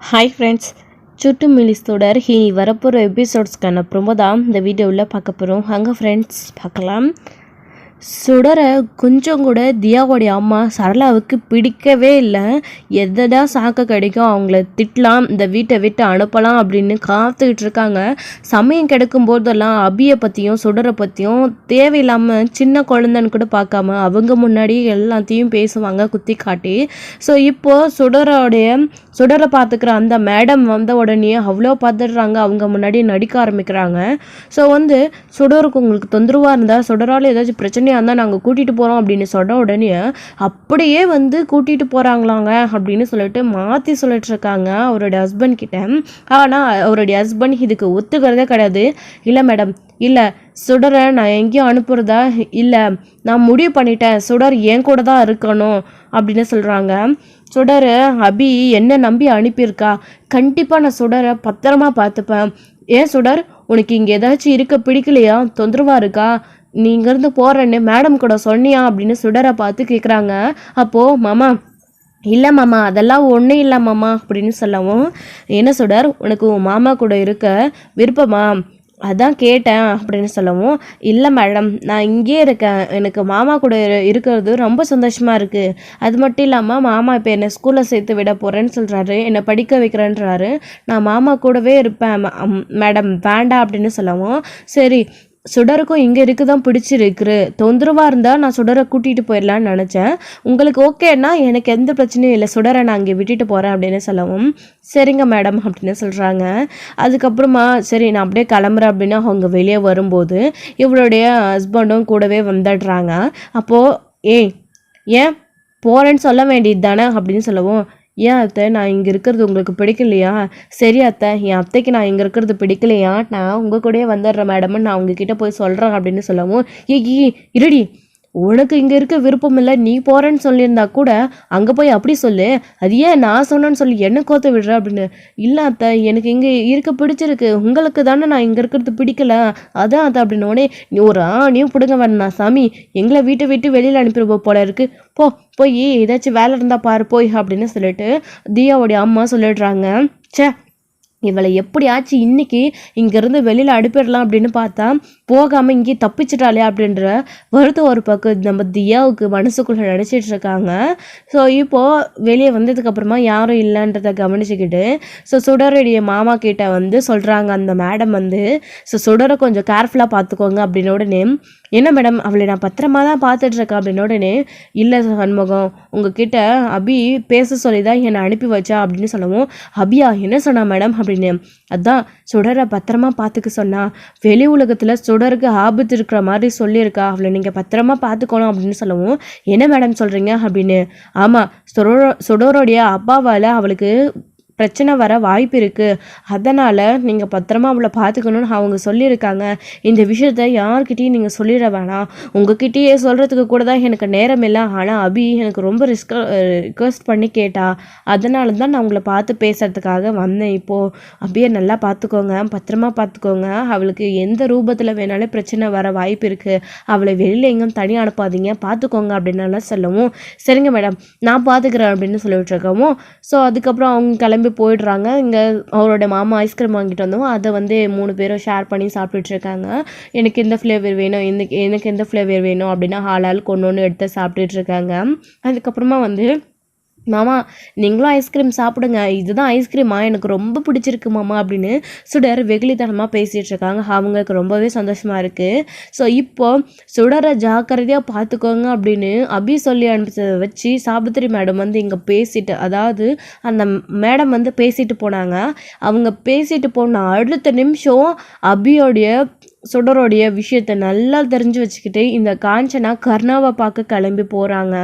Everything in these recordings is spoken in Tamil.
ஹாய் ஃப்ரெண்ட்ஸ், சுட்டு மிலிஸ் தொடர் இனி வரப்போகிற எபிசோட்ஸ்க்கான ப்ரோமோ தான் இந்த வீடியோவில் பார்க்க போகிறோம். அங்கே ஃப்ரெண்ட்ஸ் பார்க்கலாம். சுடரை கொஞ்சம் கூட தியாவோடைய அம்மா சரளாவுக்கு பிடிக்கவே இல்லை. எதடா சாக்க கிடைக்கும் அவங்கள திட்டலாம், இந்த வீட்டை விட்டு அனுப்பலாம் அப்படின்னு காத்துக்கிட்டு இருக்காங்க. சமயம் கிடைக்கும் போதெல்லாம் அபியை பற்றியும் சுடரை பற்றியும் தேவையில்லாமல் சின்ன குழந்தைன்னு கூட பார்க்காம அவங்க முன்னாடி எல்லாத்தையும் பேசுவாங்க குத்தி காட்டி. ஸோ இப்போது சுடரை பார்த்துக்கிற அந்த மேடம் வந்த உடனே அவ்வளோ பார்த்துடுறாங்க, அவங்க முன்னாடி நடிக்க ஆரம்பிக்கிறாங்க. ஸோ சுடருக்கு உங்களுக்கு தொந்தரவாக இருந்தால், சுடரால் ஏதாச்சும் பிரச்சனையாக இருந்தால் நாங்கள் கூட்டிகிட்டு போகிறோம் அப்படின்னு சொன்ன உடனே அப்படியே கூட்டிகிட்டு போகிறாங்களாங்க அப்படின்னு சொல்லிட்டு மாற்றி சொல்லிட்டு இருக்காங்க அவருடைய ஹஸ்பண்ட் கிட்ட. ஆனால் அவருடைய ஹஸ்பண்ட் இதுக்கு ஒத்துக்கிறதே கிடையாது. இல்லை மேடம், இல்லை சுடரை நான் எங்கேயும் அனுப்புறதா இல்லை, நான் முடிவு பண்ணிட்டேன், சுடர் என் கூட தான் இருக்கணும் அப்படின்னு சொல்கிறாங்க. சுடர் அபி என்ன நம்பி அனுப்பியிருக்கா, கண்டிப்பாக நான் சுடரை பத்திரமா பார்த்துப்பேன். ஏன் சுடர், உனக்கு இங்கே ஏதாச்சும் இருக்க பிடிக்கலையா, தொந்தரவாக இருக்கா, நீ இங்கேருந்து போகிறேன்னு மேடம் கூட சொன்னியா அப்படின்னு சுடரை பார்த்து கேட்குறாங்க. அப்போது மாமா, இல்லை மாமா அதெல்லாம் ஒன்றும் இல்லை மாமா அப்படின்னு சொல்லவும், என்ன சுடர் உனக்கு உன் மாமா கூட இருக்க விருப்பமா, அதான் கேட்டேன் அப்படின்னு சொல்லவும், இல்லை மேடம் நான் இங்கேயே இருக்கேன், எனக்கு மாமா கூட இருக்கிறது ரொம்ப சந்தோஷமாக இருக்குது. அது மட்டும் இல்லாமல் மாமா இப்போ என்னை ஸ்கூலில் சேர்த்து விட போகிறேன்னு சொல்கிறாரு, என்னை படிக்க வைக்கிறேன்றாரு, நான் மாமா கூடவே இருப்பேன் மேடம் வேண்டாம் அப்படின்னு சொல்லவும், சரி சுடருக்கும் இங்கே இருக்க தான் பிடிச்சிருக்கு, தொந்தரவாக இருந்தால் நான் சுடரை கூட்டிகிட்டு போயிடலான்னு நினச்சேன், உங்களுக்கு ஓகேன்னா எனக்கு எந்த பிரச்சனையும் இல்லை, சுடரை நான் இங்கே விட்டுட்டு போகிறேன் அப்படின்னு சொல்லவும், சரிங்க மேடம் அப்படின்னு சொல்கிறாங்க. அதுக்கப்புறமா சரி நான் அப்படியே கிளம்புறேன் அப்படின்னு அவங்க வெளியே வரும்போது இவளுடைய ஹஸ்பண்டும் கூடவே வந்துடுறாங்க. அப்போது ஏன் போகிறேன்னு சொல்ல வேண்டியது தானே அப்படின்னு சொல்லவும், ஏன் அத்தை நான் இங்கே இருக்கிறது உங்களுக்கு பிடிக்கலையா, சரி அத்தை என் அத்தைக்கு நான் இங்கே இருக்கிறது பிடிக்கலையா, நான் உங்கள் கூடயே வந்துடுறேன் மேடம்னு நான் உங்ககிட்ட போய் சொல்கிறேன் அப்படின்னு சொல்லவும், இருடி, உனக்கு இங்கே இருக்க விருப்பம் இல்லை, நீ போகிறேன்னு சொல்லியிருந்தா கூட அங்கே போய் அப்படி சொல்லு, அது ஏன் நான் சொன்னேன்னு சொல்லி என்ன கோத்த விடுற அப்படின்னு. இல்லை அத்தை எனக்கு இங்கே இருக்க பிடிச்சிருக்கு, உங்களுக்கு தானே நான் இங்கே இருக்கிறது பிடிக்கல, அதான் அத்தை அப்படின்னோடனே, நீ ஒரு ஆணியும் பிடுங்க வேணா சாமி, எங்களை வீட்டை விட்டு வெளியில் அனுப்பிடுவோம் போல இருக்கு, போய் ஏதாச்சும் வேலை இருந்தால் பாரு போய் அப்படின்னு சொல்லிட்டு தியாவோடைய அம்மா சொல்லிடுறாங்க. இவளை எப்படியாச்சு இன்னைக்கு இங்கேருந்து வெளியில் அனுப்பிடலாம் அப்படின்னு பார்த்தா போகாமல் இங்கே தப்பிச்சிட்டாலே அப்படின்ற வருத்தம் ஒரு பக்கம் நம்ம தியாவுக்கு மனசுக்குள்ளே நினச்சிட்டு இருக்காங்க. ஸோ இப்போது வெளியே வந்ததுக்கப்புறமா யாரும் இல்லைன்றதை கவனிச்சுக்கிட்டு சுடருடைய மாமா கிட்ட சொல்கிறாங்க அந்த மேடம் சுடரை கொஞ்சம் கேர்ஃபுல்லாக பார்த்துக்கோங்க அப்படின்னு உடனே, என்ன மேடம் அவளை நான் பத்திரமா தான் பார்த்துட்ருக்கேன் அப்படின்னு உடனே, இல்லை சண்முகம் உங்ககிட்ட அபி பேச சொல்லி தான் என்னை அனுப்பி வச்சா அப்படின்னு சொல்லவும், அபியா என்ன சொன்னா மேடம் அப்படின்னு, அதான் சுடரை பத்திரமா பார்த்துக்க சொன்னா, வெளி உலகத்தில் சுடருக்கு ஆபத்து இருக்கிற மாதிரி சொல்லியிருக்கா, அவளை நீங்கள் பத்திரமா பார்த்துக்கணும் அப்படின்னு சொல்லவும், என்ன மேடம் சொல்கிறீங்க அப்படின்னு, ஆமாம் சுடரோடைய அப்பாவால் அவளுக்கு பிரச்சனை வர வாய்ப்பு இருக்குது, அதனால் நீங்கள் பத்திரமா அவளை பார்த்துக்கணுன்னு அவங்க சொல்லியிருக்காங்க, இந்த விஷயத்த யார்கிட்டையும் நீங்கள் சொல்லிட வேணாம், உங்ககிட்டயே சொல்கிறதுக்கு கூட தான் எனக்கு நேரம் இல்லை, ஆனால் அபி எனக்கு ரொம்ப ரிக்வெஸ்ட் பண்ணி கேட்டா, அதனால தான் நான் உங்களை பார்த்து பேசுகிறதுக்காக வந்தேன், இப்போது அபியை நல்லா பார்த்துக்கோங்க, பத்திரமா பார்த்துக்கோங்க, அவளுக்கு எந்த ரூபத்தில் வேணாலும் பிரச்சனை வர வாய்ப்பு இருக்குது, அவளை வெளியில் எங்கேயும் தனியாக அனுப்பாதீங்க, பார்த்துக்கோங்க அப்படின்னால சொல்லவும், சரிங்க மேடம் நான் பார்த்துக்கிறேன் அப்படின்னு சொல்லிட்டு இருக்கவும், ஸோ அதுக்கப்புறம் அவங்க கிளம்பி போயிடுறாங்க. இங்கே அவரோட மாமா ஐஸ்கிரீம் வாங்கிட்டு வந்தோம், அதை 3 பேரும் ஷேர் பண்ணி சாப்பிட்டுட்டு இருக்காங்க. எனக்கு எந்த ஃப்ளேவர் வேணும், எனக்கு எந்த ஃப்ளேவர் வேணும் அப்படின்னா ஆளால் ஒன்று எடுத்து சாப்பிட்டுட்டு இருக்காங்க. அதுக்கப்புறமா மாமா நீங்களும் ஐஸ்கிரீம் சாப்பிடுங்க, இதுதான் ஐஸ்கிரீமா எனக்கு ரொம்ப பிடிச்சிருக்கு மாமா அப்படின்னு சுடர் வெகுளித்தனமாக பேசிகிட்டு இருக்காங்க. அவங்களுக்கு ரொம்பவே சந்தோஷமாக இருக்குது. ஸோ இப்போது சுடரை ஜாக்கிரதையாக பார்த்துக்கோங்க அப்படின்னு அபி சொல்லி அனுப்பிச்சதை வச்சு சாவித்திரி மேடம் இங்கே பேசிட்டு, அதாவது அந்த மேடம் பேசிட்டு போனாங்க. அவங்க பேசிட்டு போன அடுத்த நிமிஷம் அபியோடைய சுடரோடைய விஷயத்தை நல்லா தெரிஞ்சு வச்சுக்கிட்டு இந்த காஞ்சனா கர்ணாவை பார்க்க கிளம்பி போகிறாங்க.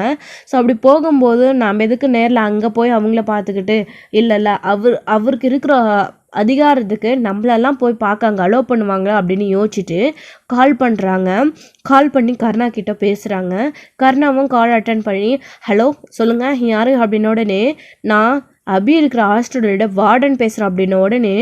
ஸோ அப்படி போகும்போது நாம் எதுக்கு நேரில் அங்கே போய் அவங்கள பார்த்துக்கிட்டு, இல்லை அவருக்கு இருக்கிற அதிகாரத்துக்கு நம்மளெல்லாம் போய் பார்க்க அங்கே அலோவ் பண்ணுவாங்களா அப்படின்னு யோசிச்சுட்டு கால் பண்ணுறாங்க. கால் பண்ணி கர்ணா கிட்ட பேசுகிறாங்க. கர்ணாவும் கால் அட்டன் பண்ணி, ஹலோ சொல்லுங்கள் யார் அப்படின்ன உடனே, நான் அபி இருக்கிற ஹாஸ்டலோட வார்டன் பேசுகிறேன் அப்படின்ன உடனே,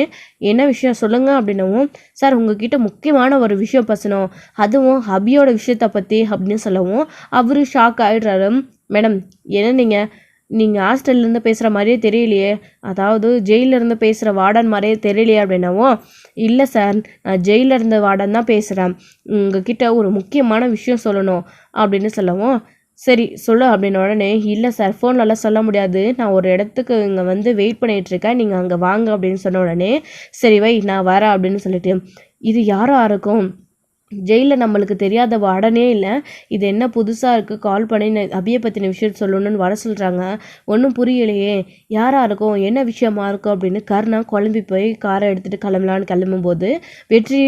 என்ன விஷயம் சொல்லுங்கள் அப்படின்னவும், சார் உங்ககிட்ட முக்கியமான ஒரு விஷயம் பேசணும், அதுவும் அபியோட விஷயத்தை பற்றி அப்படின்னு சொல்லவும் அவர் ஷாக் ஆகிடுறாரு. மேடம் என்ன நீங்கள் நீங்கள் ஹாஸ்டல்லேருந்து பேசுகிற மாதிரியே தெரியலையே, அதாவது ஜெயிலேருந்து பேசுகிற வார்டன் மாதிரியே தெரியலையே அப்படின்னவும், இல்லை சார் நான் ஜெயிலில் இருந்த வார்டன் தான் பேசுகிறேன், உங்ககிட்ட ஒரு முக்கியமான விஷயம் சொல்லணும் அப்படின்னு சொல்லவும், சரி சொல்லு அப்படின்ன உடனே, இல்லை சார் ஃபோன்லலாம் சொல்ல முடியாது, நான் ஒரு இடத்துக்கு இங்கே வந்து வெயிட் பண்ணிகிட்ருக்கேன், நீங்கள் அங்கே வாங்க அப்படின்னு சொன்ன உடனே, சரி வை நான் வரேன் அப்படின்னு சொல்லிட்டு, இது யாரோ இருக்கும் ஜெயிலில் நம்மளுக்கு தெரியாத வார்டனே இல்லை, இது என்ன புதுசாக இருக்குது, கால் பண்ணி அபியை பற்றின விஷயம் சொல்லணும்னு வர சொல்கிறாங்க, ஒன்றும் புரியலையே, யாராக இருக்கும், என்ன விஷயமா இருக்கும் அப்படின்னு கர்ணா குழம்பி போய் காரை எடுத்துகிட்டு கிளம்பலான்னு கிளம்பும்போது வெற்றி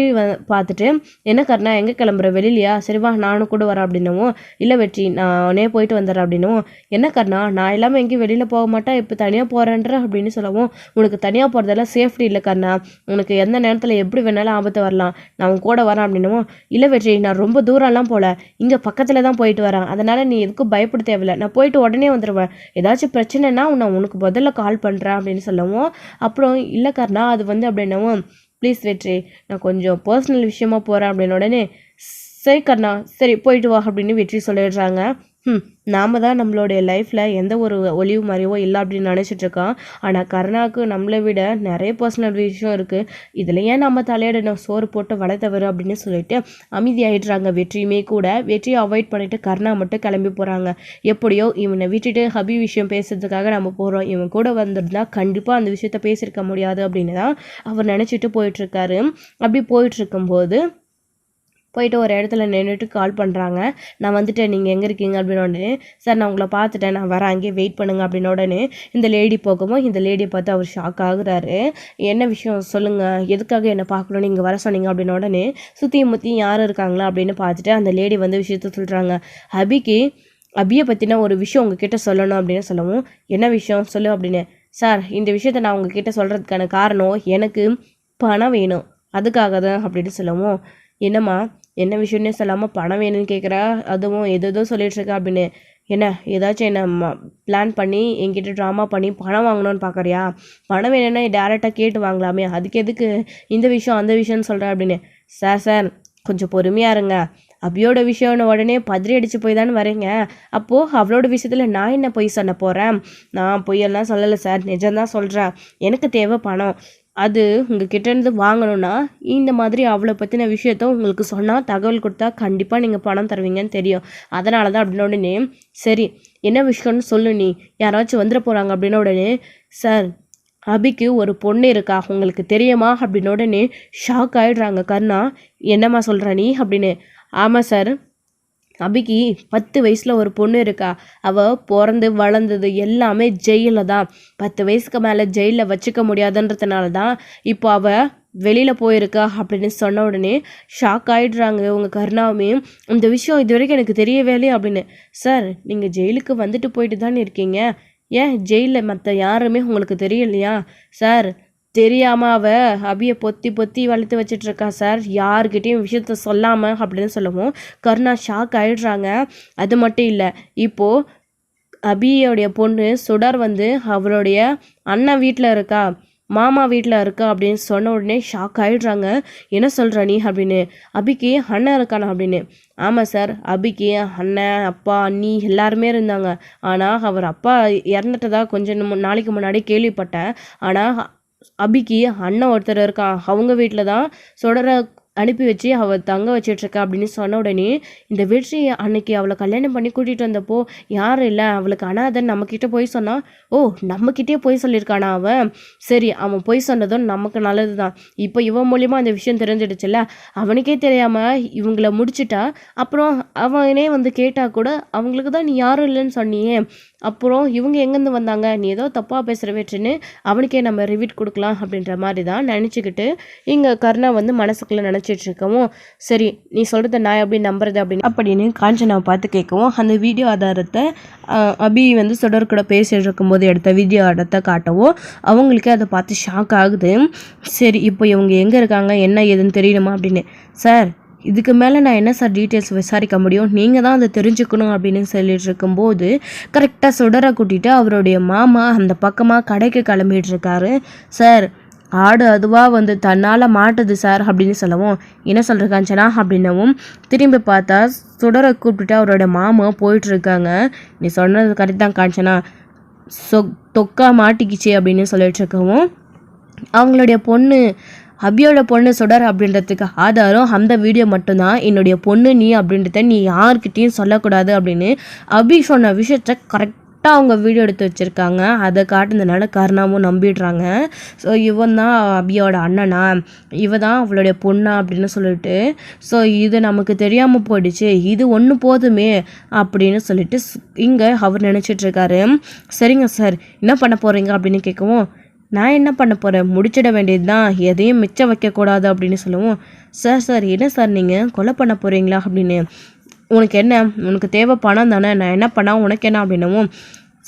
பார்த்துட்டு, என்ன கர்ணா எங்கே கிளம்புற, வெளியிலையா, சரி வா நானும் கூட வரேன் அப்படின்னவும், இல்லை வெற்றி நானே போயிட்டு வந்துடுறேன் அப்படின்னவும், என்ன கர்ணா நான் இல்லாமல் எங்கேயும் வெளியில் போக மாட்டேன், இப்போ தனியாக போகிறேன்ற அப்படின்னு சொல்லவும், உனக்கு தனியாக போகிறதெல்லாம் சேஃப்டி இல்லை கர்ணா, உனக்கு எந்த நேரத்தில் எப்படி வேணாலும் ஆபத்து வரலாம், நான் உன் கூட வரேன் அப்படின்னவும், இல்லை வெற்றி நான் ரொம்ப தூரம்லாம் போகல, இங்கே பக்கத்தில் தான் போயிட்டு வரேன், அதனால் நீ எதுக்கும் பயப்பட தேவையில்லை, நான் போயிட்டு உடனே வந்துடுவேன், ஏதாச்சும் பிரச்சனைனா நான் உனக்கு முதல்ல கால் பண்ணுறேன் அப்படின்னு சொல்லவும், அப்புறம் இல்லை கர்ணா அது வந்து அப்படின்னவும், ப்ளீஸ் வெற்றி நான் கொஞ்சம் பர்சனல் விஷயமா போகிறேன் அப்படின்னு உடனே, சரி கர்ணா சரி போயிட்டு வா அப்படின்னு வெற்றி சொல்லிடுறாங்க. நாம் தான் நம்மளுடைய லைஃப்பில் எந்த ஒரு ஒளிவு மறைவோ இல்லை அப்படின்னு நினச்சிட்ருக்கோம், ஆனால் கர்ணாவுக்கு நம்மளை விட நிறைய பர்சனல் விஷயம் இருக்குது, இதில் ஏன் நம்ம தலையிடணும், சோறு போட்டு வளர்த்தவர் அப்படின்னு சொல்லிட்டு அமைதியாகிடுறாங்க. வெற்றியுமே கூட வெற்றியை அவாய்ட் பண்ணிவிட்டு கர்ணா மட்டும் கிளம்பி போகிறாங்க. எப்படியோ இவனை விட்டுட்டு ஹபி விஷயம் பேசுறதுக்காக நம்ம போகிறோம், இவன் கூட வந்திருந்தா கண்டிப்பாக அந்த விஷயத்த பேசியிருக்க முடியாது அப்படின்னு தான் அவர் நினச்சிட்டு போயிட்டுருக்காரு. அப்படி போயிட்டுருக்கும்போது போயிட்டு ஒரு இடத்துல நின்றுட்டு கால் பண்ணுறாங்க, நான் வந்துட்டேன் நீங்கள் எங்கே இருக்கீங்க அப்படின்னு உடனே, சார் நான் உங்களை பார்த்துட்டேன் நான் வரேன் அங்கேயே வெயிட் பண்ணுங்க அப்படின்னு உடனே இந்த லேடி போகவும் இந்த லேடியை பார்த்து அவர் ஷாக் ஆகுறாரு. என்ன விஷயம் சொல்லுங்கள், எதுக்காக என்னை பார்க்கணும் நீங்கள் வர சொன்னீங்க அப்படின்னு உடனே சுற்றியும் முற்றியும் யார் இருக்காங்களா அப்படின்னு பார்த்துட்டு அந்த லேடி வந்து விஷயத்த சொல்கிறாங்க. அபியை பற்றின ஒரு விஷயம் உங்ககிட்ட சொல்லணும் அப்படின்னு சொல்லவும், என்ன விஷயம் சொல்லு அப்படின்னு, சார் இந்த விஷயத்த நான் உங்ககிட்ட சொல்கிறதுக்கான காரணம் எனக்கு பணம் வேணும் அதுக்காக தான் அப்படின்னு சொல்லவும், என்னம்மா என்ன விஷயம்னே சொல்லாமல் பணம் வேணும்னு கேட்குறா, அதுவும் எதோ சொல்லிகிட்ருக்கா அப்படின்னு, என்ன ஏதாச்சும் என்ன பிளான் பண்ணி என்கிட்ட ட்ராமா பண்ணி பணம் வாங்கணும்னு பார்க்குறியா, பணம் வேணும்னா டேரெக்டாக கேட்டு வாங்கலாமே, அதுக்கு எதுக்கு இந்த விஷயம் அந்த விஷயம்னு சொல்கிறேன் அப்படின்னு, சார் கொஞ்சம் பொறுமையாக இருங்க, அபியோட விஷயம்னு உடனே பதிரி அடித்து போய் தானே வரீங்க, அப்போது அவளோட விஷயத்தில் நான் என்ன பொய் சொன்ன போகிறேன், நான் பொய்யெல்லாம் சொல்லலை சார், நிஜம்தான் சொல்கிறேன், எனக்கு தேவை பணம், அது உங்கள் கிட்டேருந்து வாங்கணுன்னா இந்த மாதிரி அவளை பற்றின விஷயத்த உங்களுக்கு சொன்னால் தகவல் கொடுத்தா கண்டிப்பாக நீங்கள் பணம் தருவீங்கன்னு தெரியும், அதனால தான் அப்படின்ன உடனே, சரி என்ன விஷயம்னு சொல்லு, நீ யாராச்சும் வந்துட போகிறாங்க அப்படின்ன உடனே, சார் அபிக்கு ஒரு பொண்ணு இருக்கா உங்களுக்கு தெரியுமா அப்படின்ன உடனே ஷாக் ஆகிடுறாங்க கர்ணா, என்னம்மா சொல்கிற நீ அப்படின்னு, ஆமாம் சார் அபிக்கு 10 வயசில் ஒரு பொண்ணு இருக்கா, அவள் பிறந்து வளர்ந்தது எல்லாமே ஜெயிலில் தான், 10 வயசுக்கு மேலே ஜெயிலில் வச்சுக்க முடியாதுன்றதுனால தான் இப்போ அவள் வெளியில் போயிருக்கா அப்படின்னு சொன்ன உடனே ஷாக் ஆகிடுறாங்க உங்கள் கருணாவுமே, இந்த விஷயம் இது வரைக்கும் எனக்கு தெரியவே இல்லையே அப்படின்னு, சார் நீங்கள் ஜெயிலுக்கு வந்துட்டு போயிட்டு தானே இருக்கீங்க, ஏன் ஜெயிலில் மற்ற யாருமே உங்களுக்கு தெரியலையா, சார் தெரியாமல் அவள் அபியை பொத்தி பொத்தி வளர்த்து வச்சிட்ருக்கா சார், யார்கிட்டையும் விஷயத்த சொல்லாமல் அப்படின்னு சொல்லவும் கருணா ஷாக் ஆகிடுறாங்க. அது மட்டும் இல்லை, இப்போது அபியோடைய பொண்ணு சுடர் வந்து அவளுடைய அண்ணன் வீட்டில் இருக்கா, மாமா வீட்டில் இருக்கா அப்படின்னு சொன்ன உடனே ஷாக் ஆகிடுறாங்க. என்ன சொல்கிற நீ அப்படின்னு, அபிக்கு அண்ணன் இருக்கானா அப்படின்னு, ஆமாம் சார் அபிக்கு அண்ணன் அப்பா அண்ணி எல்லாருமே இருந்தாங்க, ஆனால் அவர் அப்பா இறந்துட்டதா கொஞ்சம் நாளைக்கு முன்னாடி கேள்விப்பட்டேன், ஆனால் அபிக்கு அண்ணன் ஒருத்தர் இருக்கான், அவங்க வீட்டில் தான் சுடரை அனுப்பி வச்சு அவள் தங்க வச்சிட்ருக்கா அப்படின்னு சொன்ன உடனே இந்த வெற்றி அன்னைக்கு அவளை கல்யாணம் பண்ணி கூட்டிகிட்டு வந்தப்போ யாரும் இல்லை அவளுக்கு அனாதன் நம்மக்கிட்ட போய் சொன்னான், ஓ நம்மக்கிட்டே போய் சொல்லியிருக்கானா அவன், சரி அவன் போய் சொன்னதும் நமக்கு நல்லது தான், இப்போ இவன் மூலியமாக அந்த விஷயம் தெரிஞ்சிடுச்சுல்ல, அவனுக்கே தெரியாமல் இவங்கள முடிச்சிட்டா, அப்புறம் அவனே வந்து கேட்டால் கூட அவங்களுக்கு தான் நீ யாரும் இல்லைன்னு சொன்னியே, அப்புறம் இவங்க எங்கேருந்து வந்தாங்க, நீ ஏதோ தப்பாக பேசுகிற வெற்றின்னு அவனுக்கே நம்ம ரிவீட் கொடுக்கலாம் அப்படின்ற மாதிரி தான் நினச்சிக்கிட்டு இங்கே கருணா வந்து மனசுக்குள்ளே நினச்சிட்ருக்கவும், சரி நீ சொல்கிறத நான் எப்படி நம்புறது அப்படின்னு காஞ்சனாவை பார்த்து கேட்கவும், அந்த வீடியோ ஆதாரத்தை அபி வந்து சுடர் கூட பேசிட்டு இருக்கும்போது எடுத்த வீடியோ ஆதாரத்தை காட்டவும் அவங்களுக்கே அதை பார்த்து ஷாக் ஆகுது. சரி இப்போ இவங்க எங்கே இருக்காங்க என்ன ஏதுன்னு தெரியணுமா அப்படின்னு, சார் இதுக்கு மேலே நான் என்ன சார் டீட்டெயில்ஸ் விசாரிக்க முடியும், நீங்கள் தான் அதை தெரிஞ்சுக்கணும் அப்படின்னு சொல்லிட்டு இருக்கும்போது கரெக்டாக சுடரை கூட்டிகிட்டு அவருடைய மாமா அந்த பக்கமாக கடைக்கு கிளம்பிட்டு இருக்காரு. சார் ஆடு அதுவாக வந்து தன்னால் மாட்டுது சார் அப்படின்னு சொல்லவும், என்ன சொல்கிற காஞ்சனா அப்படின்னவும் திரும்பி பார்த்தா சுடரை கூப்பிட்டுட்டு அவரோட மாமா போயிட்டுருக்காங்க. நீ சொன்னது கரெக்ட் தான் காஞ்சனா, தொக்கா மாட்டிக்கிச்சு அப்படின்னு சொல்லிட்டு இருக்கவும், அவங்களுடைய பொண்ணு அபியோட பொண்ணு சுடர் அப்படின்றதுக்கு ஆதாரம் அந்த வீடியோ மட்டும்தான், என்னுடைய பொண்ணு நீ அப்படின்றத நீ யார்கிட்டையும் சொல்லக்கூடாது அப்படின்னு அபி சொன்ன விஷயத்த கரெக்டாக அவங்க வீடியோ எடுத்து வச்சுருக்காங்க. அதை காட்டுனதுனால கருணாவும் நம்பிடுறாங்க. ஸோ இவன் தான் அபியோட அண்ணனா, இவ தான் அவளுடைய பொண்ணா அப்படின்னு சொல்லிட்டு, ஸோ இது நமக்கு தெரியாமல் போயிடுச்சு, இது ஒன்று போதுமே அப்படின்னு சொல்லிட்டு இங்கே அவர் நினச்சிட்ருக்காரு. சரிங்க சார், என்ன பண்ண போகிறீங்க அப்படின்னு கேட்கவும், நான் என்ன பண்ண போகிறேன், முடிச்சிட வேண்டியது தான், எதையும் மிச்சம் வைக்கக்கூடாது அப்படின்னு சொல்லுவோம். சார் என்ன சார் நீங்கள் கொலை பண்ண போகிறீங்களா அப்படின்னு, உனக்கு என்ன, உனக்கு தேவை பணம் தானே, நான் என்ன பண்ணால் உனக்கு என்ன அப்படின்னவும்,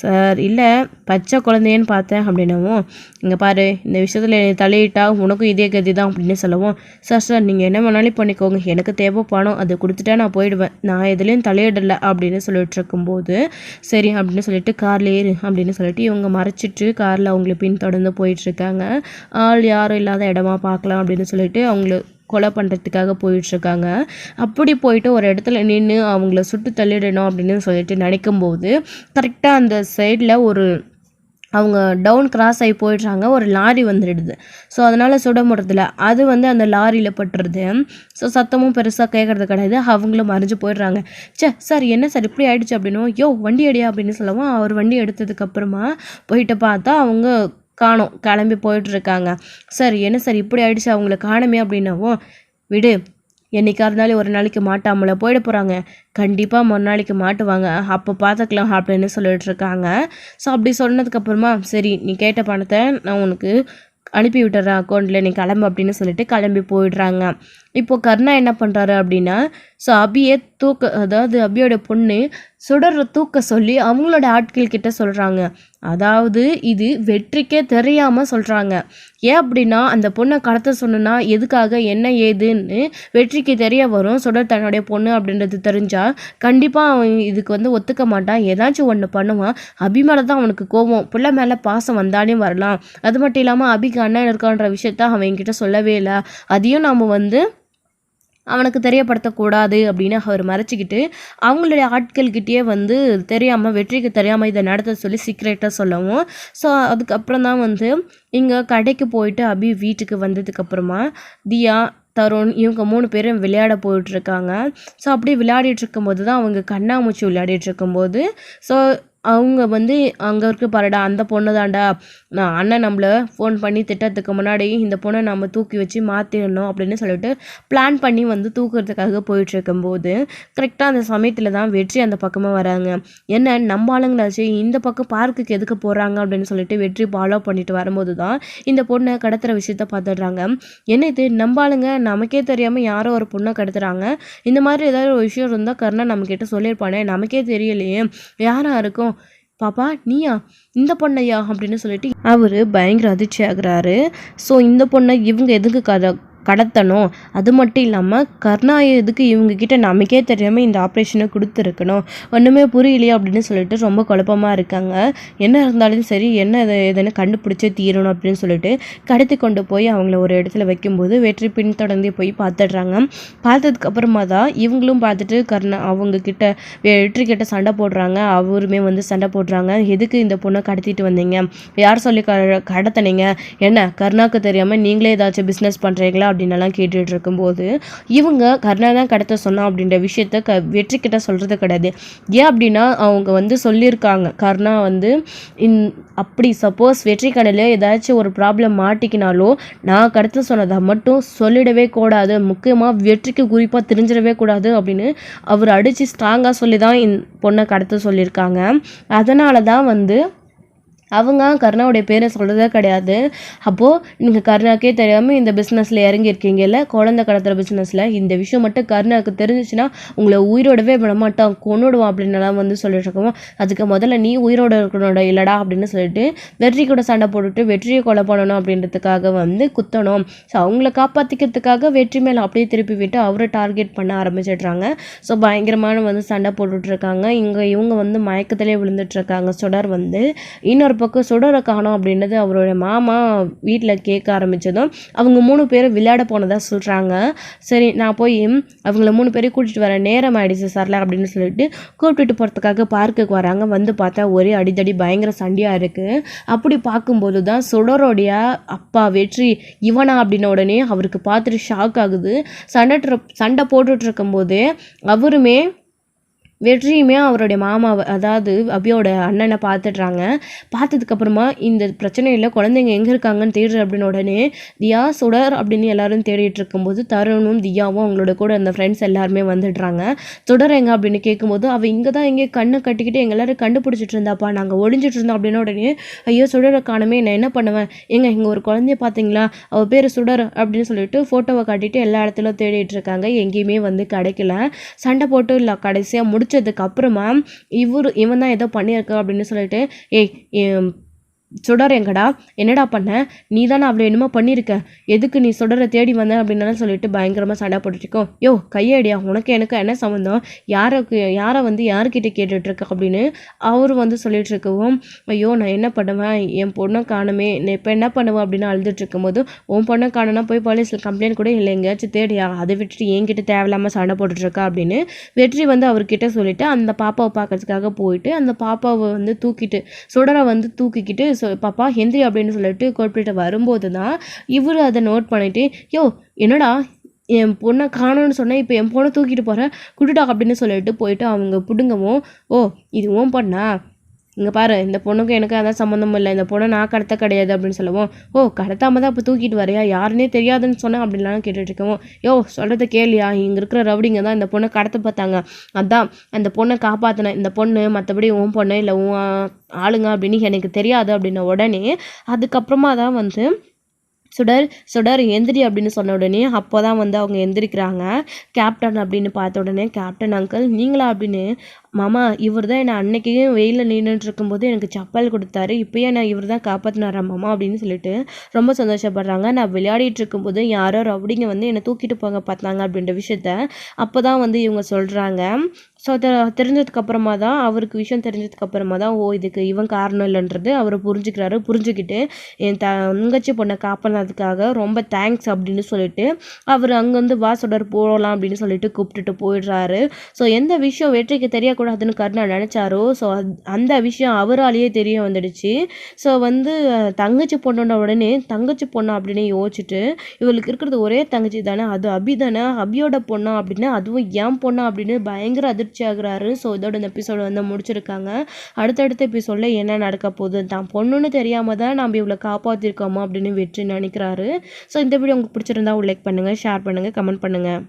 சார் இல்லை பச்சை குழந்தையன்னு பார்த்தேன் அப்படின்னவும், இங்கே பாரு இந்த விஷயத்தில் தலையிட்டா உனக்கும் இதே கதி தான் அப்படின்னு சொல்லவும், சார் நீங்கள் என்ன வேணாலும் பண்ணிக்கோங்க, எனக்கு தேவை பணம், அதை கொடுத்துட்டா நான் போயிடுவேன், நான் எதுலேயும் தலையிடலை அப்படின்னு சொல்லிட்டு இருக்கும்போது, சரி அப்படின்னு சொல்லிட்டு காரில் ஏறு அப்படின்னு சொல்லிட்டு இவங்க மறைச்சிட்டு காரில் அவங்கள பின்தொடர்ந்து போயிட்டுருக்காங்க. ஆள் யாரும் இல்லாத இடமா பார்க்கலாம் அப்படின்னு சொல்லிட்டு அவங்கள கொலை பண்ணுறதுக்காக போயிட்டுருக்காங்க. அப்படி போயிட்டு ஒரு இடத்துல நின்று அவங்கள சுட்டு தள்ளிடணும் அப்படின்னு சொல்லிட்டு நினைக்கும்போது, கரெக்டாக அந்த சைடில் ஒரு அவங்க டவுன் கிராஸ் ஆகி போயிடுறாங்க, ஒரு லாரி வந்துடுது. ஸோ அதனால் சுட முடிறதில்ல, அது அந்த லாரியில் பட்டுருது. ஸோ சத்தமும் பெருசாக கேட்குறது கிடையாது, அவங்களும் மறைஞ்சு போயிடுறாங்க. சார் என்ன சார் இப்படி ஆயிடுச்சு அப்படின்னும், யோ வண்டி அடியா அப்படின்னு சொல்லவும், அவர் வண்டி எடுத்ததுக்கப்புறமா போயிட்டு பார்த்தா அவங்க காணோம், கிளம்பி போயிட்டுருக்காங்க. சார் என்ன சார் இப்படி ஆயிடுச்சு, அவங்கள காணுமே அப்படின்னவும், விடு என்னைக்கா இருந்தாலும் ஒரு நாளைக்கு மாட்டாமல போயிட போகிறாங்க, கண்டிப்பாக மறுநாளைக்கு மாட்டுவாங்க, அப்போ பார்த்துக்கலாம் அப்படின்னு சொல்லிட்டு இருக்காங்க. ஸோ அப்படி சொன்னதுக்கப்புறமா, சரி நீ கேட்ட பணத்தை நான் உனக்கு அனுப்பி விட்டுறேன் அக்கௌண்ட்டில், நீ கிளம்பு அப்படின்னு சொல்லிட்டு கிளம்பி போயிடுறாங்க. இப்போது கர்ணா என்ன பண்ணுறாரு அப்படின்னா, ஸோ அபியை அதாவது அபியோட பொண்ணு சுடரை தூக்க சொல்லி அவங்களோட ஆட்கள் கிட்ட சொல்கிறாங்க. அதாவது இது வெற்றிக்கே தெரியாமல் சொல்கிறாங்க. ஏன் அப்படின்னா, அந்த பொண்ணை கடத்த சொன்னா எதுக்காக என்ன ஏதுன்னு வெற்றிக்கு தெரிய வரும். சுடர் தன்னுடைய பொண்ணு அப்படின்றது தெரிஞ்சால் கண்டிப்பாக அவன் இதுக்கு ஒத்துக்க மாட்டான், ஏதாச்சும் ஒன்று பண்ணுவான். அபி மேலே தான் அவனுக்கு கோபம், பிள்ளை மேலே பாசம் வந்தாலே வரலாம். அது மட்டும் இல்லாமல் அபிக்கு அண்ணன் இருக்கான்ற விஷயத்த அவன் என்கிட்ட சொல்லவே இல்லை, அதையும் நாம் அவனுக்கு தெரியப்படுத்தக்கூடாது அப்படின்னு அவர் மறைச்சிக்கிட்டு அவங்களுடைய ஆட்கள்கிட்டயே தெரியாமல், வெற்றிக்கு தெரியாமல் இதை நடத்த சொல்லி சீக்ரெட்டாக சொல்லவும், ஸோ அதுக்கப்புறம் தான் இங்கே கடைக்கு போயிட்டு அபி வீட்டுக்கு வந்ததுக்கப்புறமா தியா, தருண் இவங்க 3 பேரும் விளையாட போயிட்டுருக்காங்க. ஸோ அப்படி விளையாடிட்டு இருக்கும்போது தான் அவங்க கண்ணாமூச்சி விளையாடிட்டு இருக்கும்போது, ஸோ அவங்க அங்கே இருக்க பாருடா அந்த பொண்ணு தான்டா, நான் அண்ணன் நம்மளை ஃபோன் பண்ணி திட்டத்துக்கு முன்னாடி இந்த பொண்ணை நம்ம தூக்கி வச்சு மாற்றிடணும் அப்படின்னு சொல்லிட்டு பிளான் பண்ணி தூக்குறதுக்காக போயிட்டுருக்கும்போது, கரெக்டாக அந்த சமயத்தில் தான் வெற்றி அந்த பக்கமாக வராங்க. என்ன நம்ம ஆளுங்களாச்சு இந்த பக்கம் பார்க்குக்கு எதுக்கு போகிறாங்க அப்படின்னு சொல்லிட்டு வெற்றி ஃபாலோ பண்ணிட்டு வரும்போது தான் இந்த பொண்ணை கடத்துகிற விஷயத்த பார்த்துடுறாங்க. என்ன இது நம்ம ஆளுங்க, நமக்கே தெரியாமல் யாரோ ஒரு பொண்ணை கடத்துகிறாங்க, இந்த மாதிரி ஏதாவது ஒரு விஷயம் இருந்தால் கர்ணா நம்மக்கிட்ட சொல்லியிருப்பானே, நமக்கே தெரியலையே, யாராக இருக்கும், பாப்பா நீயா, இந்த பொண்ணையா அப்படின்னு சொல்லிட்டு அவர் பயங்கர அதிர்ச்சி ஆகுறாரு. ஸோ இந்த பொண்ணை இவங்க எதுக்கு கடத்தணும், அது மட்டும் இல்லாமல் கர்ணா எதுக்கு இவங்கக்கிட்ட நமக்கே தெரியாமல் இந்த ஆப்ரேஷனை கொடுத்துருக்கணும், ஒன்றுமே புரியலையே அப்படின்னு சொல்லிட்டு ரொம்ப குழப்பமாக இருக்காங்க. என்ன இருந்தாலும் சரி, என்ன எதுன்னு கண்டுபிடிச்சே தீரணும் அப்படின்னு சொல்லிட்டு கடத்தி கொண்டு போய் அவங்கள ஒரு இடத்துல வைக்கும்போது வெற்றி பின்தொடர்ந்து போய் பார்த்துடுறாங்க. பார்த்ததுக்கப்புறமா தான் இவங்களும் பார்த்துட்டு அவங்கக்கிட்ட வெற்றி கிட்ட சண்டை போடுறாங்க. அவருமே சண்டை போடுறாங்க. எதுக்கு இந்த பொண்ணை கடத்திட்டு வந்தீங்க, யார் சொல்லி கடத்தினீங்க, என்ன கர்ணாவுக்கு தெரியாமல் நீங்களே ஏதாச்சும் பிஸ்னஸ் பண்ணுறீங்களா அப்படின்னலாம் கேட்டுட்டு இருக்கும்போது, இவங்க கர்ணா தான் கடத்த சொன்னா அப்படின்ற விஷயத்த வெற்றி கிட்ட சொல்கிறது கிடையாது. ஏன் அப்படின்னா அவங்க சொல்லியிருக்காங்க, கர்ணா அப்படி சப்போஸ் வெற்றி கடையில் ஏதாச்சும் ஒரு ப்ராப்ளம் மாட்டிக்கினாலோ நான் கடத்த சொன்னதை மட்டும் சொல்லிடவே கூடாது, முக்கியமாக வெற்றிக்கு குறிப்பாக தெரிஞ்சிடவே கூடாது அப்படின்னு அவர் அடித்து ஸ்ட்ராங்காக சொல்லி தான் பொண்ணை கடத்த சொல்லியிருக்காங்க. அதனால தான் அவங்க கர்ணாவுடைய பேரை சொல்கிறதே கிடையாது. அப்போது நீங்கள் கர்ணாக்கே தெரியாமல் இந்த பிஸ்னஸில் இறங்கியிருக்கீங்கல்ல, குழந்தை கடத்துகிற பிஸ்னஸில், இந்த விஷயம் மட்டும் கர்ணாவுக்கு தெரிஞ்சிச்சுன்னா உங்களை உயிரோடவே விடமாட்டான், கொன்னுடுவான் அப்படின்னுலாம் சொல்லிட்டு இருக்கோம். அதுக்கு முதல்ல நீ உயிரோடு இருக்கணும் இல்லடா அப்படின்னு சொல்லிட்டு வெற்றி கூட சண்டை போட்டுட்டு வெற்றியை கொலை பண்ணணும் அப்படின்றதுக்காக குத்தணும். ஸோ அவங்கள காப்பாற்றிக்கிறதுக்காக வெற்றி மேலே அப்படியே திருப்பி விட்டு அவரை டார்கெட் பண்ண ஆரம்பிச்சிடுறாங்க. ஸோ பயங்கரமான சண்டை போட்டுட்ருக்காங்க. இவங்க மயக்கத்திலே விழுந்துட்டுருக்காங்க. சுடர் இன்னொரு பக்கம் சுடரை காணோம் அப்படின்றது அவரோட மாமா வீட்டில் கேட்க ஆரம்பித்ததும் அவங்க 3 பேரும் விளையாட போனதாக சொல்கிறாங்க. சரி நான் போய் அவங்கள 3 பேரையும் கூட்டிகிட்டு வரேன், நேரம் ஆயிடுச்சு சரளா அப்படின்னு சொல்லிட்டு கூப்பிட்டுட்டு போகிறதுக்காக பார்க்குக்கு வராங்க. வந்து பார்த்தா ஒரே அடிதடி பயங்கர சண்டையாக இருக்குது. அப்படி பார்க்கும்போது தான் சுடரோடைய அப்பா வெற்றி இவனா அப்படின்ன உடனே அவருக்கு பார்த்துட்டு ஷாக் ஆகுது. சண்டை போட்டுட்டு இருக்கும்போது அவருமே வெற்றியுமே அவருடைய மாமாவை அதாவது அபியோட அண்ணனை பார்த்துட்றாங்க. பார்த்ததுக்கப்புறமா இந்த பிரச்சனையில் குழந்தைங்க எங்கே இருக்காங்கன்னு தேடுற அப்படின்னு உடனே தியா சுடர் அப்படின்னு எல்லாரும் தேடிட்டு இருக்கும்போது தருணும் தியாவும் அவங்களோட கூட அந்த ஃப்ரெண்ட்ஸ் எல்லாருமே வந்துடுறாங்க. சுடர் எங்க அப்படின்னு கேட்கும்போது அவள் இங்கே தான் எங்கே கண்ணை கட்டிக்கிட்டு எங்கள் எல்லாரும் கண்டுபிடிச்சிட்டு இருந்தாப்பா, நாங்கள் ஒழிஞ்சிட்டு இருந்தோம் அப்படின்னு உடனே ஐயோ சுடரை காணுமே, நான் என்ன பண்ணுவேன், இங்கே ஒரு குழந்தைய பார்த்தீங்களா, அவள் பேர் சுடர் அப்படின்னு சொல்லிட்டு ஃபோட்டோவை காட்டிட்டு எல்லா இடத்துலையும் தேடிட்டு இருக்காங்க. எங்கேயுமே வந்து கிடைக்கல. சண்டை போட்டு இல்லை கடைசியாக முடிச்சதுக்கு அப்புறமா இவன் தான் ஏதோ பண்ணியிருக்க அப்படின்னு சொல்லிட்டு ஏய் சுடர் எங்கடா, என்னடா பண்ண, நீ தானே அவ்வளோ என்னமோ பண்ணியிருக்க, எதுக்கு நீ சுடரை தேடி வந்த அப்படின்னு சொல்லிட்டு பயங்கரமாக சண்டை போட்டுருக்கோம். யோ கையடியா, உனக்கு எனக்கு என்ன சம்மந்தம், யாரை வந்து யாருக்கிட்ட கேட்டுட்ருக்க அப்படின்னு அவர் வந்து சொல்லிட்டு இருக்கவும் ஐயோ நான் என்ன பண்ணுவேன், என் பொண்ணை காணுமே, நான் இப்போ என்ன பண்ணுவேன் அப்படின்னு அழுதுட்டு இருக்கும்போது உன் பொண்ணை காணுன்னா போய் போலீஸில் கம்ப்ளைண்ட் கூட இல்லை, எங்கேயாச்சும் தேடியா, அதை விட்டுட்டு என்கிட்ட தேவையில்லாமல் சண்டை போட்டுட்ருக்கா அப்படின்னு வெற்றி வந்து அவர்கிட்ட சொல்லிட்டு அந்த பாப்பாவை பார்க்கறதுக்காக போயிட்டு அந்த பாப்பாவை வந்து தூக்கிட்டு சுடரை வந்து தூக்கிக்கிட்டு பாப்பா ஹெந்திரி அப்படின்னு சொல்லிட்டு கூப்பிட்டு வரும்போது தான் இவர் அதை நோட் பண்ணிட்டு யோ என்னடா என் பொண்ணை காணோன்னு சொன்னேன், இப்போ என் பொண்ணை தூக்கிட்டு போகிறேன் குடுடா அப்படின்னு சொல்லிட்டு போயிட்டு அவங்க பிடுங்கவும் ஓ இது ஓன் பண்ணா, இங்கே பாரு இந்த பொண்ணுக்கும் எனக்கு அதான் சம்மந்தம் இல்லை, இந்த பொண்ணை நான் கடத்த கிடையாது அப்படின்னு சொல்லுவோம். ஓ கடத்தாம தான் இப்போ தூக்கிட்டு வரையா, யாருன்னே தெரியாதுன்னு சொன்னேன் அப்படின்லாம் கேட்டுட்டு இருக்கவும் யோ சொல்கிறத கேளியா, இங்கே இருக்கிற ரவுடிங்க தான் இந்த பொண்ணை கடத்த பார்த்தாங்க, அதான் அந்த பொண்ணை காப்பாற்றினேன், இந்த பொண்ணு மற்றபடி உன் பொண்ணு இல்லை உன் ஆளுங்க அப்படின்னு எனக்கு தெரியாது அப்படின்ன உடனே அதுக்கப்புறமா தான் வந்து சுடர் எந்திரி அப்படின்னு சொன்ன உடனே அப்போ தான் வந்து அவங்க எந்திரிக்கிறாங்க. கேப்டன் அப்படின்னு பார்த்த உடனே கேப்டன் அங்கிள் நீங்களா அப்படின்னு மாமா இவர் தான் என்னை அன்னைக்கும் வெயிலில் நின்றுட்டு இருக்கும்போது எனக்கு சப்பல் கொடுத்தாரு, இப்போயே நான் இவர் தான் காப்பாற்றினாரா மாமா அப்படின்னு சொல்லிட்டு ரொம்ப சந்தோஷப்படுறாங்க. நான் விளையாடிட்டு இருக்கும்போது யாரோ ரவுடிங்க வந்து என்னை தூக்கிட்டு போங்க பார்த்தாங்க அப்படின்ற விஷயத்த அப்போ தான் வந்து இவங்க சொல்கிறாங்க. ஸோ தெரிஞ்சதுக்கப்புறமா தான் அவருக்கு விஷயம் தெரிஞ்சதுக்கப்புறமா தான் ஓ இதுக்கு இவன் காரணம் இல்லைன்றது அவர் புரிஞ்சுக்கிறாரு. புரிஞ்சுக்கிட்டு என் தங்கச்சி பொண்ணை காப்பானதுக்காக ரொம்ப தேங்க்ஸ் அப்படின்னு சொல்லிட்டு அவர் அங்கேருந்து வா சுடர் போகலாம் அப்படின்னு சொல்லிட்டு கூப்பிட்டுட்டு போயிடுறாரு. ஸோ எந்த விஷயம் வெற்றிக்கு தெரியக்கூடாதுன்னு கர்ணா நினச்சாரோ ஸோ அந்த விஷயம் அவராலேயே தெரிய வந்துடுச்சு. ஸோ வந்து தங்கச்சி பொண்ணோட உடனே தங்கச்சி பொண்ணா அப்படின்னு யோசிச்சுட்டு இவளுக்கு இருக்கிறது ஒரே தங்கச்சி தானே, அது அபி தானே, அபியோட பொண்ணா அப்படின்னு அதுவும் ஏன் பொண்ணா அப்படின்னு பயங்கர அதிர்ச்சி ஆகுறாரு. ஸோ இதோட இந்த எபிசோடு வந்து முடிச்சிருக்காங்க. அடுத்தடுத்த எபிசோடில் என்ன நடக்க போகுது, தான் பொண்ணுன்னு தெரியாமல் தான் நம்ம இவ்வளோ காப்பாற்றிருக்கோமா அப்படின்னு வெற்றி நினைக்கிறாரு. ஸோ இந்த வீடியோ உங்களுக்கு பிடிச்சிருந்தா லைக் பண்ணுங்கள், ஷேர் பண்ணுங்கள், கமெண்ட் பண்ணுங்கள்.